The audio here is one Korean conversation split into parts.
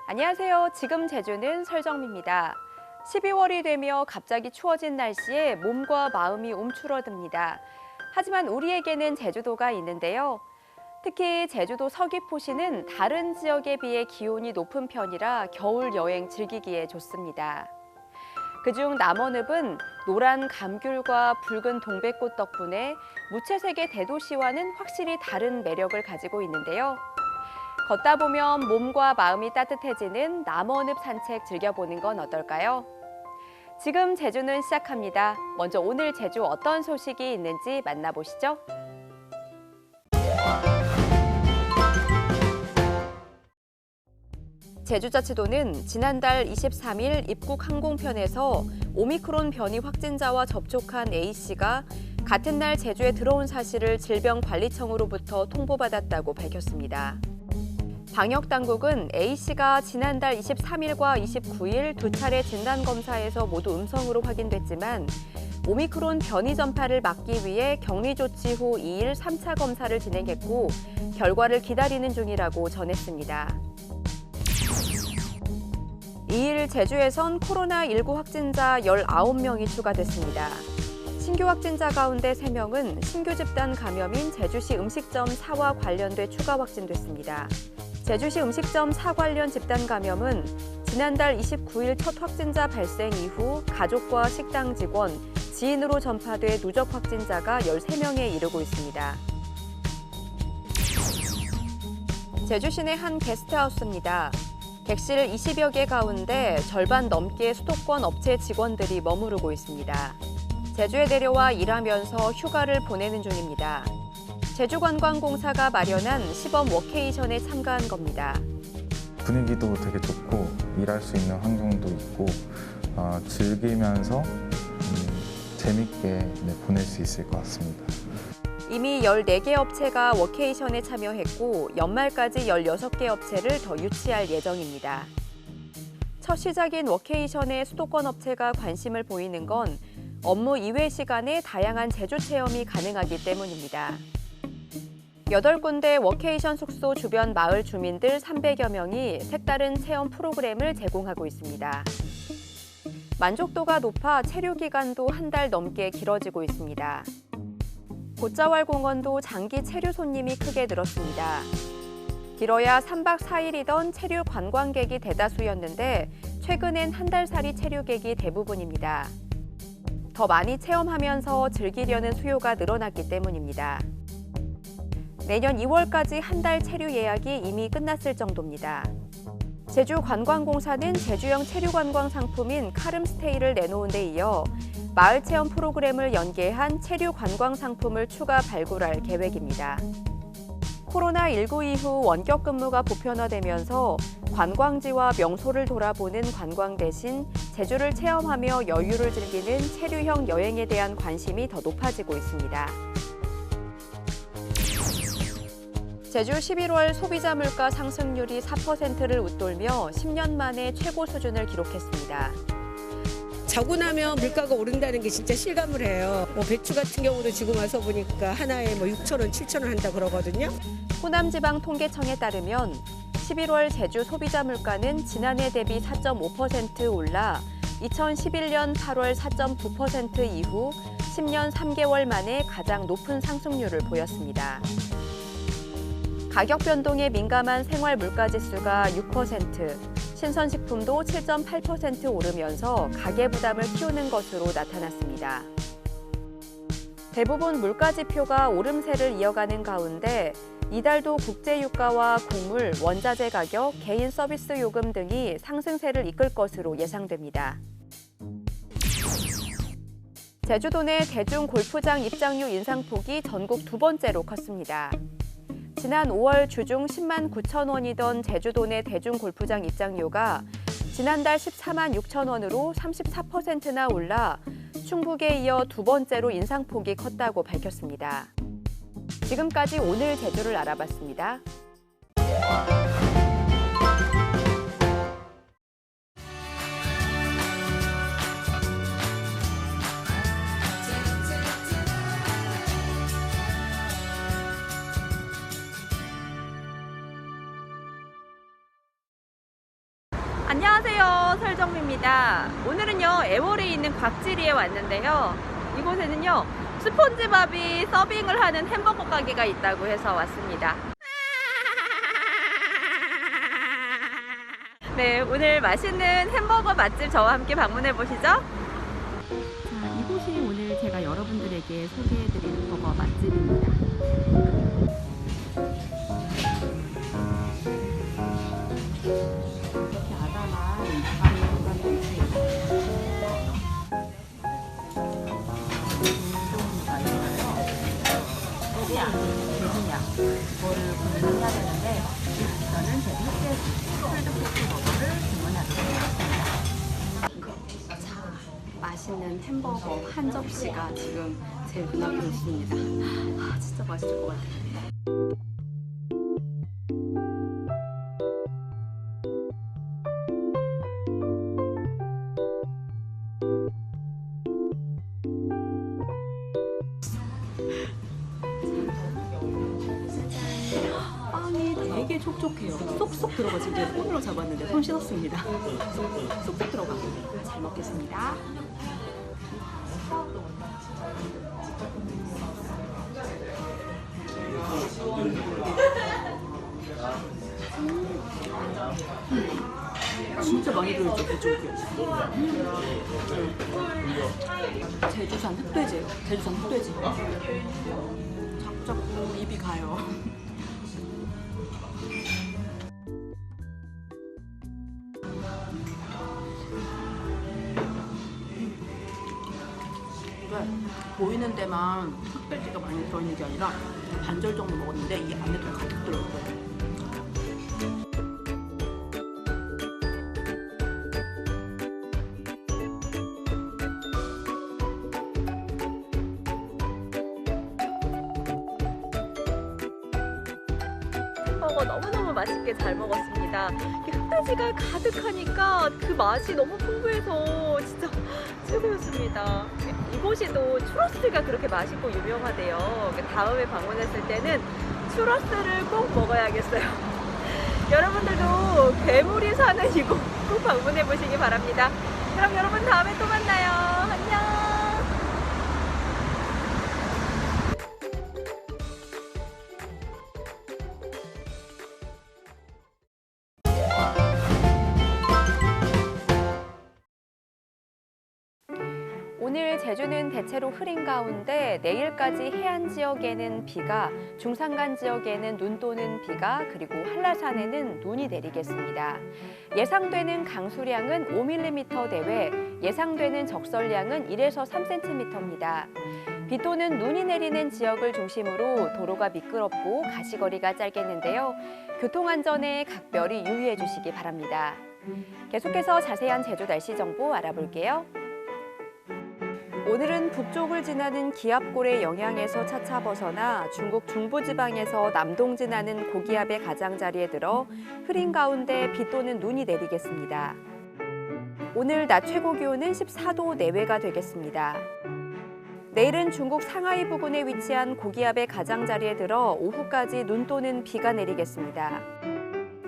안녕하세요. 지금 제주는 설정미입니다. 12월이 되며 갑자기 추워진 날씨에 몸과 마음이 움츠러듭니다. 하지만 우리에게는 제주도가 있는데요. 특히 제주도 서귀포시는 다른 지역에 비해 기온이 높은 편이라 겨울 여행 즐기기에 좋습니다. 그중 남원읍은 노란 감귤과 붉은 동백꽃 덕분에 무채색의 대도시와는 확실히 다른 매력을 가지고 있는데요. 걷다 보면 몸과 마음이 따뜻해지는 남원읍 산책 즐겨보는 건 어떨까요? 지금 제주는 시작합니다. 먼저 오늘 제주 어떤 소식이 있는지 만나보시죠. 제주자치도는 지난달 23일 입국 항공편에서 오미크론 변이 확진자와 접촉한 A씨가 같은 날 제주에 들어온 사실을 질병관리청으로부터 통보받았다고 밝혔습니다. 방역당국은 A씨가 지난달 23일과 29일 두 차례 진단검사에서 모두 음성으로 확인됐지만 오미크론 변이 전파를 막기 위해 격리 조치 후 2일 3차 검사를 진행했고 결과를 기다리는 중이라고 전했습니다. 2일 제주에선 코로나19 확진자 19명이 추가됐습니다. 신규 확진자 가운데 3명은 신규 집단 감염인 제주시 음식점 4와 관련돼 추가 확진됐습니다. 제주시 음식점 4 관련 집단 감염은 지난달 29일 첫 확진자 발생 이후 가족과 식당 직원, 지인으로 전파돼 누적 확진자가 13명에 이르고 있습니다. 제주 시내 한 게스트하우스입니다. 객실 20여 개 가운데 절반 넘게 수도권 업체 직원들이 머무르고 있습니다. 제주에 내려와 일하면서 휴가를 보내는 중입니다. 제주관광공사가 마련한 시범 워케이션에 참가한 겁니다. 분위기도 되게 좋고 일할 수 있는 환경도 있고 즐기면서 재밌게 보낼 수 있을 것 같습니다. 이미 14개 업체가 워케이션에 참여했고 연말까지 16개 업체를 더 유치할 예정입니다. 첫 시작인 워케이션에 수도권 업체가 관심을 보이는 건 업무 이외 시간에 다양한 제주 체험이 가능하기 때문입니다. 8군데 워케이션 숙소 주변 마을 주민들 300여 명이 색다른 체험 프로그램을 제공하고 있습니다. 만족도가 높아 체류 기간도 한 달 넘게 길어지고 있습니다. 곶자왈공원도 장기 체류 손님이 크게 늘었습니다. 길어야 3박 4일이던 체류 관광객이 대다수였는데 최근엔 한 달살이 체류객이 대부분입니다. 더 많이 체험하면서 즐기려는 수요가 늘어났기 때문입니다. 내년 2월까지 한 달 체류 예약이 이미 끝났을 정도입니다. 제주관광공사는 제주형 체류관광 상품인 카름스테이를 내놓은 데 이어 마을 체험 프로그램을 연계한 체류 관광 상품을 추가 발굴할 계획입니다. 코로나19 이후 원격 근무가 보편화되면서 관광지와 명소를 돌아보는 관광 대신 제주를 체험하며 여유를 즐기는 체류형 여행에 대한 관심이 더 높아지고 있습니다. 제주 11월 소비자 물가 상승률이 4%를 웃돌며 10년 만에 최고 수준을 기록했습니다. 자고 나면 물가가 오른다는 게 진짜 실감을 해요. 배추 같은 경우도 지금 와서 보니까 하나에 6,000원, 7,000원 한다 그러거든요. 호남지방통계청에 따르면 11월 제주 소비자 물가는 지난해 대비 4.5% 올라 2011년 8월 4.9% 이후 10년 3개월 만에 가장 높은 상승률을 보였습니다. 가격 변동에 민감한 생활 물가 지수가 6%, 신선식품도 7.8% 오르면서 가계 부담을 키우는 것으로 나타났습니다. 대부분 물가 지표가 오름세를 이어가는 가운데 이달도 국제유가와 곡물, 원자재 가격, 개인 서비스 요금 등이 상승세를 이끌 것으로 예상됩니다. 제주도 내 대중 골프장 입장료 인상폭이 전국 두 번째로 컸습니다. 지난 5월 주중 10만 9천 원이던 제주도 내 대중 골프장 입장료가 지난달 14만 6천 원으로 34%나 올라 충북에 이어 두 번째로 인상폭이 컸다고 밝혔습니다. 지금까지 오늘 제주를 알아봤습니다. 안녕하세요, 설정미입니다. 오늘은요, 애월에 있는 곽지리에 왔는데요. 이곳에는요, 스폰지밥이 서빙을 하는 햄버거 가게가 있다고 해서 왔습니다. 네, 오늘 맛있는 햄버거 맛집 저와 함께 방문해 보시죠. 자, 이곳이 오늘 제가 여러분들에게 소개해드릴 버거 맛집입니다. 이렇게 아담한 밥이 공간도 있습니다. 운동가 있어요. 소량, 대분량 이거를 구매해야 되는데 저는 제 흑돼지 버거를 주문하도록 하겠습니다. 자, 맛있는 햄버거 한 접시가 지금 제 눈앞에 있습니다. 아, 진짜 맛있을 것 같아요. 빵이 되게 촉촉해요. 쏙쏙 들어가지. 이제 손으로 잡았는데 손 씻었습니다. 쏙쏙 들어가. 잘 먹겠습니다. 진짜 많이 들어있죠, 그쪽에. 제주산 흑돼지예요. 제주산 흑돼지. 자꾸 입이 가요. 이게 보이는 데만 흑돼지가 많이 들어있는 게 아니라 반절 정도 먹었는데 이 안에도 가득 들어있어요. 햄버거 너무너무 맛있게 잘 먹었습니다. 이 흑돼지가 가득하니까 그 맛이 너무 풍부해서 진짜 최고였습니다. 이곳이도 추러스가 그렇게 맛있고 유명하대요. 다음에 방문했을 때는 추러스를 꼭 먹어야겠어요. 여러분들도 괴물이 사는 이곳 꼭 방문해 보시기 바랍니다. 그럼 여러분 다음에 또 만나요. 안녕. 오늘 제주는 대체로 흐린 가운데 내일까지 해안 지역에는 비가, 중산간 지역에는 눈 또는 비가, 그리고 한라산에는 눈이 내리겠습니다. 예상되는 강수량은 5mm 내외, 예상되는 적설량은 1에서 3cm입니다. 비 또는 눈이 내리는 지역을 중심으로 도로가 미끄럽고 가시거리가 짧겠는데요. 교통안전에 각별히 유의해 주시기 바랍니다. 계속해서 자세한 제주 날씨 정보 알아볼게요. 오늘은 북쪽을 지나는 기압골의 영향에서 차차 벗어나 중국 중부지방에서 남동 지나는 고기압의 가장자리에 들어 흐린 가운데 비 또는 눈이 내리겠습니다. 오늘 낮 최고 기온은 14도 내외가 되겠습니다. 내일은 중국 상하이 부근에 위치한 고기압의 가장자리에 들어 오후까지 눈 또는 비가 내리겠습니다.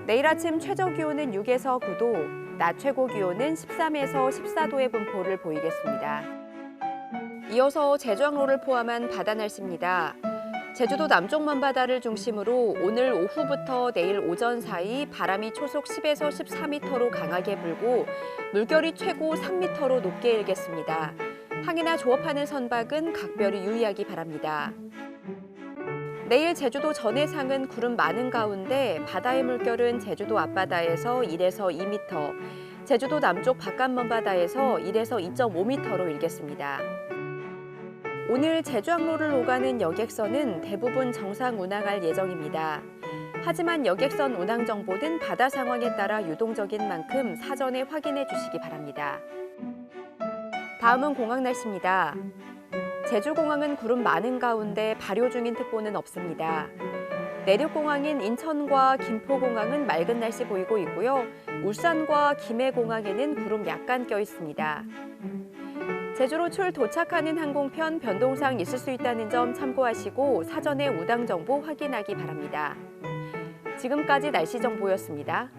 내일 아침 최저 기온은 6에서 9도, 낮 최고 기온은 13에서 14도의 분포를 보이겠습니다. 이어서 제주항로를 포함한 바다 날씨입니다. 제주도 남쪽 먼바다를 중심으로 오늘 오후부터 내일 오전 사이 바람이 초속 10에서 14m로 강하게 불고 물결이 최고 3m로 높게 일겠습니다. 항해나 조업하는 선박은 각별히 유의하기 바랍니다. 내일 제주도 전해상은 구름 많은 가운데 바다의 물결은 제주도 앞바다에서 1에서 2m, 제주도 남쪽 바깥 먼바다에서 1에서 2.5m로 일겠습니다. 오늘 제주항로를 오가는 여객선은 대부분 정상 운항할 예정입니다. 하지만 여객선 운항 정보는 바다 상황에 따라 유동적인 만큼 사전에 확인해 주시기 바랍니다. 다음은 공항 날씨입니다. 제주공항은 구름 많은 가운데 발효 중인 특보는 없습니다. 내륙공항인 인천과 김포공항은 맑은 날씨 보이고 있고요. 울산과 김해공항에는 구름 약간 껴 있습니다. 제주로 출 도착하는 항공편 변동사항 있을 수 있다는 점 참고하시고 사전에 우당 정보 확인하기 바랍니다. 지금까지 날씨 정보였습니다.